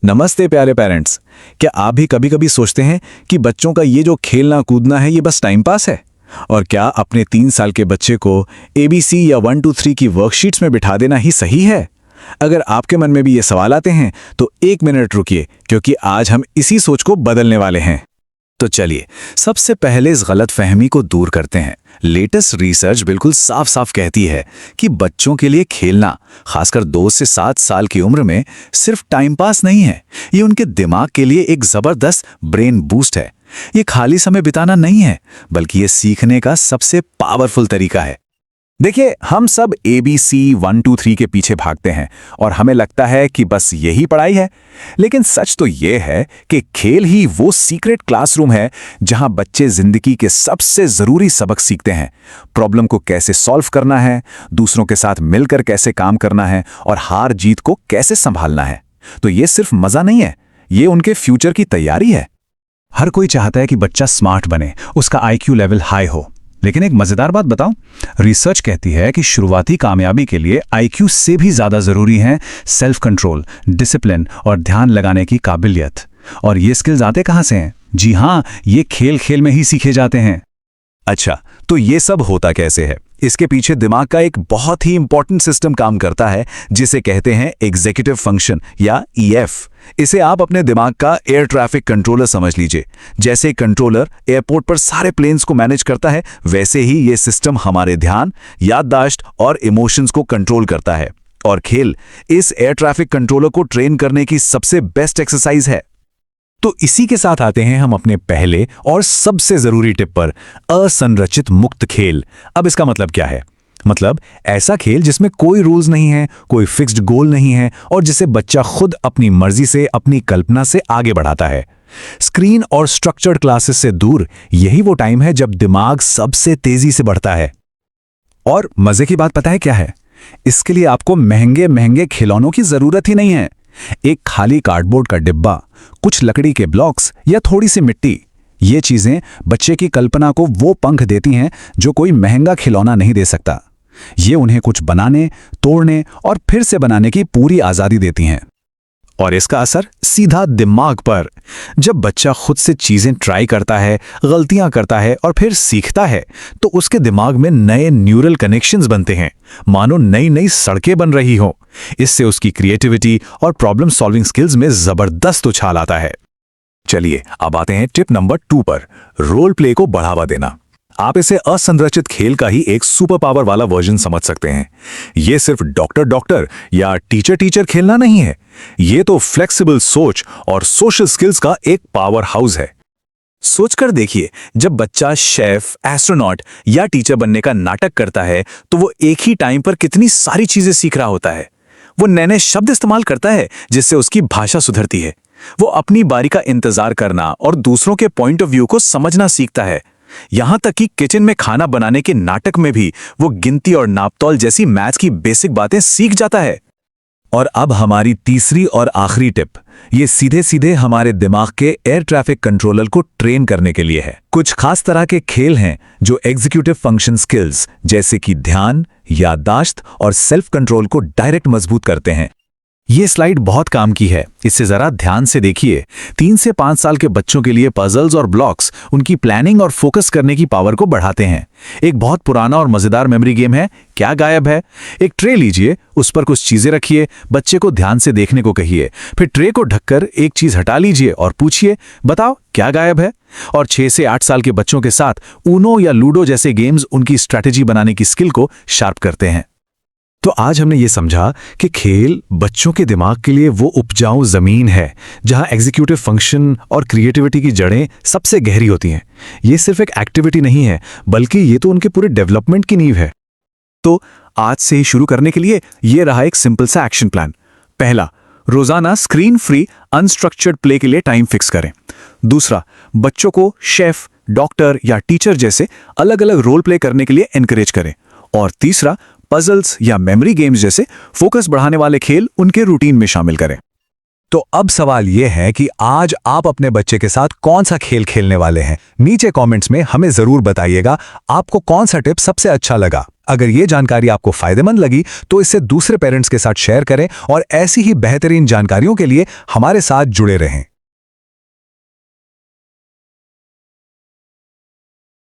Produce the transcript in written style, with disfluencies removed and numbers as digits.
नमस्ते प्यारे पेरेंट्स। क्या आप भी कभी कभी सोचते हैं कि बच्चों का ये जो खेलना कूदना है ये बस टाइम पास है? और क्या अपने 3 साल के बच्चे को ABC या 1 2 3 की वर्कशीट्स में बिठा देना ही सही है? अगर आपके मन में भी ये सवाल आते हैं तो 1 मिनट रुकिए, क्योंकि आज हम इसी सोच को बदलने वाले हैं। तो चलिए सबसे पहले इस गलत फहमी को दूर करते हैं। लेटेस्ट रिसर्च बिल्कुल साफ साफ कहती है कि बच्चों के लिए खेलना, खासकर 2 से 7 साल की उम्र में, सिर्फ टाइम पास नहीं है। ये उनके दिमाग के लिए एक जबरदस्त ब्रेन बूस्ट है। ये खाली समय बिताना नहीं है, बल्कि ये सीखने का सबसे पावरफुल तरीका है। देखिए, हम सब ABC 1 2 3 के पीछे भागते हैं और हमें लगता है कि बस यही पढ़ाई है। लेकिन सच तो ये है कि खेल ही वो सीक्रेट क्लासरूम है जहां बच्चे जिंदगी के सबसे जरूरी सबक सीखते हैं। प्रॉब्लम को कैसे सॉल्व करना है, दूसरों के साथ मिलकर कैसे काम करना है और हार जीत को कैसे संभालना है। तो ये सिर्फ मजा नहीं है, ये उनके फ्यूचर की तैयारी है। हर कोई चाहता है कि बच्चा स्मार्ट बने, उसका IQ लेवल हाई हो। लेकिन एक मजेदार बात बताऊं, रिसर्च कहती है कि शुरुआती कामयाबी के लिए IQ से भी ज्यादा जरूरी है सेल्फ कंट्रोल, डिसिप्लिन और ध्यान लगाने की काबिलियत। और ये स्किल्स आते कहां से हैं? जी हां, ये खेल खेल में ही सीखे जाते हैं। अच्छा, तो ये सब होता कैसे है? इसके पीछे दिमाग का एक बहुत ही इंपॉर्टेंट सिस्टम काम करता है, जिसे कहते हैं एग्जीक्यूटिव फंक्शन या EF। इसे आप अपने दिमाग का एयर ट्रैफिक कंट्रोलर समझ लीजिए। जैसे कंट्रोलर एयरपोर्ट पर सारे प्लेन्स को मैनेज करता है, वैसे ही ये सिस्टम हमारे ध्यान, याददाश्त और इमोशंस को कंट्रोल करता है। और खेल इस एयर ट्रैफिक कंट्रोलर को ट्रेन करने की सबसे बेस्ट एक्सरसाइज है। तो इसी के साथ आते हैं हम अपने पहले और सबसे जरूरी टिप पर, असंरचित मुक्त खेल। अब इसका मतलब क्या है? मतलब ऐसा खेल जिसमें कोई रूल्स नहीं है, कोई फिक्स्ड गोल नहीं है और जिसे बच्चा खुद अपनी मर्जी से, अपनी कल्पना से आगे बढ़ाता है। स्क्रीन और स्ट्रक्चर्ड क्लासेस से दूर यही वो टाइम है जब दिमाग सबसे तेजी से बढ़ता है। और मजे की बात पता है क्या है? इसके लिए आपको महंगे महंगे खिलौनों की जरूरत ही नहीं है। एक खाली कार्डबोर्ड का डिब्बा, कुछ लकड़ी के ब्लॉक्स या थोड़ी सी मिट्टी, ये चीजें बच्चे की कल्पना को वो पंख देती हैं जो कोई महंगा खिलौना नहीं दे सकता। ये उन्हें कुछ बनाने, तोड़ने और फिर से बनाने की पूरी आजादी देती हैं। और इसका असर सीधा दिमाग पर। जब बच्चा खुद से चीजें ट्राई करता है, गलतियां करता है और फिर सीखता है, तो उसके दिमाग में नए न्यूरल कनेक्शंस बनते हैं, मानो नई नई सड़कें बन रही हो। इससे उसकी क्रिएटिविटी और प्रॉब्लम सॉल्विंग स्किल्स में जबरदस्त उछाल आता है। चलिए अब आते हैं टिप नंबर 2 पर, रोल प्ले को बढ़ावा देना। आप इसे असंरचित खेल का ही एक सुपर पावर वाला वर्जन समझ सकते हैं। यह सिर्फ डॉक्टर डॉक्टर या टीचर टीचर खेलना नहीं है, यह तो फ्लेक्सिबल सोच और सोशल स्किल्स का एक पावर हाउस है। सोचकर देखिए, जब बच्चा शेफ, एस्ट्रोनॉट या टीचर बनने का नाटक करता है तो वो एक ही टाइम पर कितनी सारी चीजें सीख रहा होता है। वो नए नए शब्द इस्तेमाल करता है जिससे उसकी भाषा सुधरती है। वो अपनी बारी का इंतजार करना और दूसरों के पॉइंट ऑफ व्यू को समझना सीखता है। यहां तक कि किचन में खाना बनाने के नाटक में भी वो गिनती और नापतोल जैसी मैथ्स की बेसिक बातें सीख जाता है। और अब हमारी तीसरी और आखिरी टिप, ये सीधे सीधे हमारे दिमाग के एयर ट्रैफिक कंट्रोलर को ट्रेन करने के लिए है। कुछ खास तरह के खेल हैं जो एग्जीक्यूटिव फंक्शन स्किल्स जैसे कि ध्यान, याददाश्त और सेल्फ कंट्रोल को डायरेक्ट मजबूत करते हैं। ये स्लाइड बहुत काम की है, इसे जरा ध्यान से देखिए। 3 से 5 साल के बच्चों के लिए पजल्स और ब्लॉक्स उनकी प्लानिंग और फोकस करने की पावर को बढ़ाते हैं। एक बहुत पुराना और मजेदार मेमोरी गेम है, क्या गायब है। एक ट्रे लीजिए, उस पर कुछ चीजें रखिए, बच्चे को ध्यान से देखने को कहिए, फिर ट्रे को ढककर एक चीज हटा लीजिए और पूछिए, बताओ क्या गायब है। और 6 से 8 साल के बच्चों के साथ ऊनो या लूडो जैसे गेम्स उनकी स्ट्रैटेजी बनाने की स्किल को शार्प करते हैं। तो आज हमने ये समझा कि खेल बच्चों के दिमाग के लिए वो उपजाऊ जमीन है जहां एग्जीक्यूटिव फंक्शन और क्रिएटिविटी की जड़ें सबसे गहरी होती हैं। ये सिर्फ एक एक्टिविटी नहीं है, बल्कि ये तो उनके पूरे डेवलपमेंट की नींव है। तो आज से ही शुरू करने के लिए ये रहा एक सिंपल सा एक्शन प्लान। पहला, रोजाना स्क्रीन फ्री अनस्ट्रक्चर्ड प्ले के लिए टाइम फिक्स करें। दूसरा, बच्चों को शेफ, डॉक्टर या टीचर जैसे अलग अलग रोल प्ले करने के लिए एनकरेज करें। और तीसरा, पजल्स या मेमोरी गेम्स जैसे फोकस बढ़ाने वाले खेल उनके रूटीन में शामिल करें। तो अब सवाल यह है कि आज आप अपने बच्चे के साथ कौन सा खेल खेलने वाले हैं। नीचे कमेंट्स में हमें जरूर बताइएगा आपको कौन सा टिप सबसे अच्छा लगा। अगर ये जानकारी आपको फायदेमंद लगी तो इसे दूसरे पेरेंट्स के साथ शेयर करें और ऐसी ही बेहतरीन जानकारियों के लिए हमारे साथ जुड़े रहें।